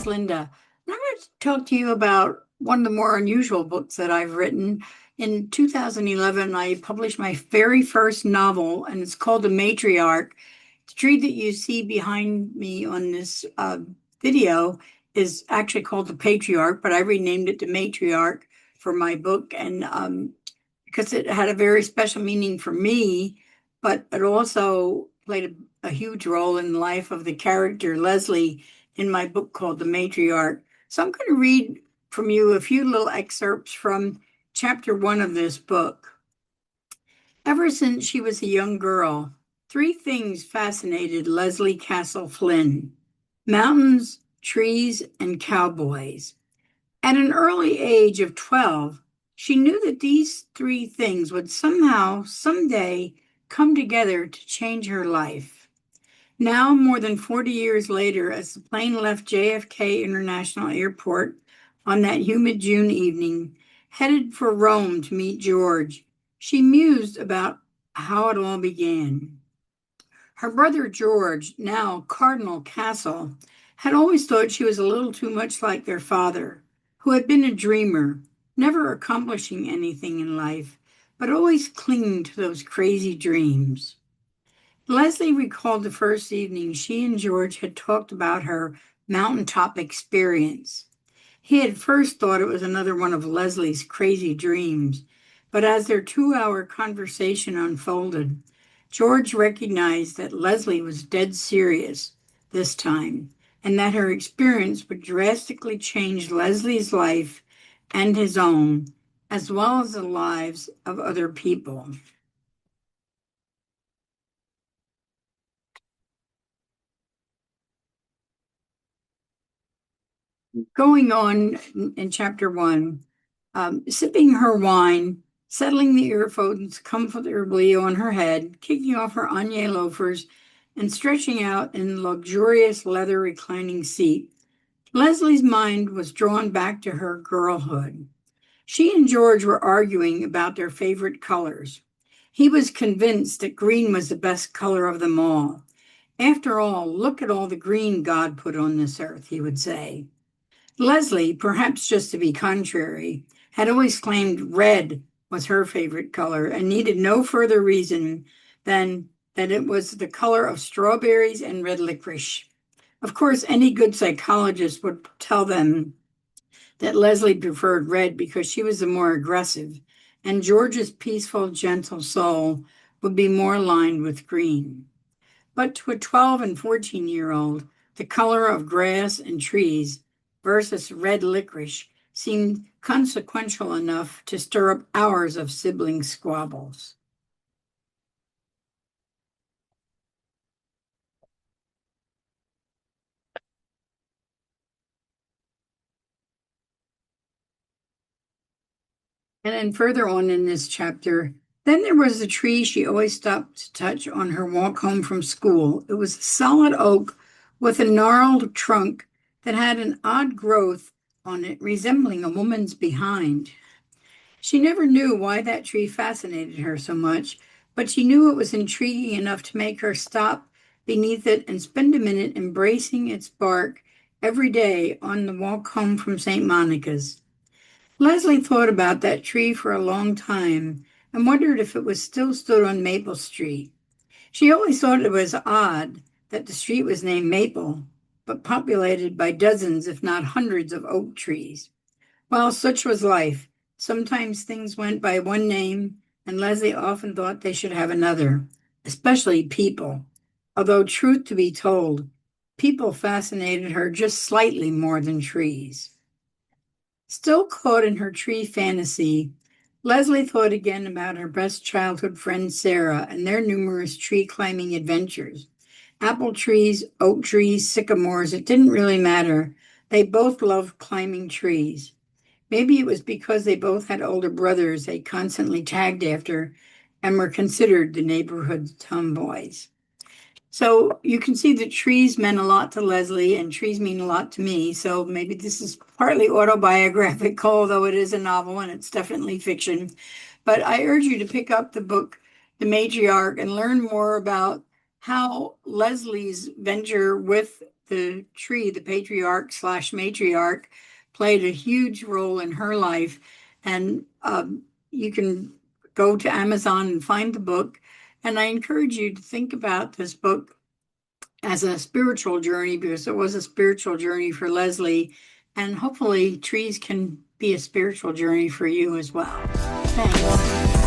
Linda. And I'm going to talk to you about one of the more unusual books that I've written. In 2011, I published my very first novel, and it's called The Matriarch. The tree that you see behind me on this video is actually called the Patriarch, but I renamed it the Matriarch for my book, and because it had a very special meaning for me, but it also played a huge role in the life of the character Leslie in my book called The Matriarch. So I'm going to read from you a few little excerpts from chapter 1 of this book. Ever since she was a young girl, 3 things fascinated Leslie Castle Flynn: mountains, trees, and cowboys. At an early age of 12, she knew that these 3 things would somehow, someday, come together to change her life. Now, more than 40 years later, as the plane left JFK International Airport on that humid June evening, headed for Rome to meet George, she mused about how it all began. Her brother George, now Cardinal Castle, had always thought she was a little too much like their father, who had been a dreamer, never accomplishing anything in life, but always clinging to those crazy dreams. Leslie recalled the first evening she and George had talked about her mountaintop experience. He had first thought it was another one of Leslie's crazy dreams, but as their 2-hour conversation unfolded, George recognized that Leslie was dead serious this time, and that her experience would drastically change Leslie's life and his own, as well as the lives of other people. Going on in chapter 1, sipping her wine, settling the earphones comfortably on her head, kicking off her Anye loafers, and stretching out in the luxurious leather reclining seat, Leslie's mind was drawn back to her girlhood. She and George were arguing about their favorite colors. He was convinced that green was the best color of them all. After all, look at all the green God put on this earth, he would say. Leslie, perhaps just to be contrary, had always claimed red was her favorite color and needed no further reason than that it was the color of strawberries and red licorice. Of course, any good psychologist would tell them that Leslie preferred red because she was the more aggressive, and George's peaceful, gentle soul would be more aligned with green. But to a 12 and 14-year-old, the color of grass and trees versus red licorice seemed consequential enough to stir up hours of sibling squabbles. And then further on in this chapter, then there was the tree she always stopped to touch on her walk home from school. It was a solid oak with a gnarled trunk that had an odd growth on it, resembling a woman's behind. She never knew why that tree fascinated her so much, but she knew it was intriguing enough to make her stop beneath it and spend a minute embracing its bark every day on the walk home from St. Monica's. Leslie thought about that tree for a long time and wondered if it was still stood on Maple Street. She always thought it was odd that the street was named Maple, but populated by dozens, if not hundreds, of oak trees. Well, such was life. Sometimes things went by one name, and Leslie often thought they should have another, especially people. Although, truth to be told, people fascinated her just slightly more than trees. Still caught in her tree fantasy, Leslie thought again about her best childhood friend Sarah and their numerous tree climbing adventures. Apple trees, oak trees, sycamores, it didn't really matter. They both loved climbing trees. Maybe it was because they both had older brothers they constantly tagged after and were considered the neighborhood tomboys. So you can see that trees meant a lot to Leslie and trees mean a lot to me. So maybe this is partly autobiographical, although it is a novel and it's definitely fiction. But I urge you to pick up the book, The Matriarch, and learn more about how Leslie's venture with the tree, the patriarch slash matriarch, played a huge role in her life. And you can go to Amazon and find the book. And I encourage you to think about this book as a spiritual journey, because it was a spiritual journey for Leslie. And hopefully trees can be a spiritual journey for you as well. Thanks.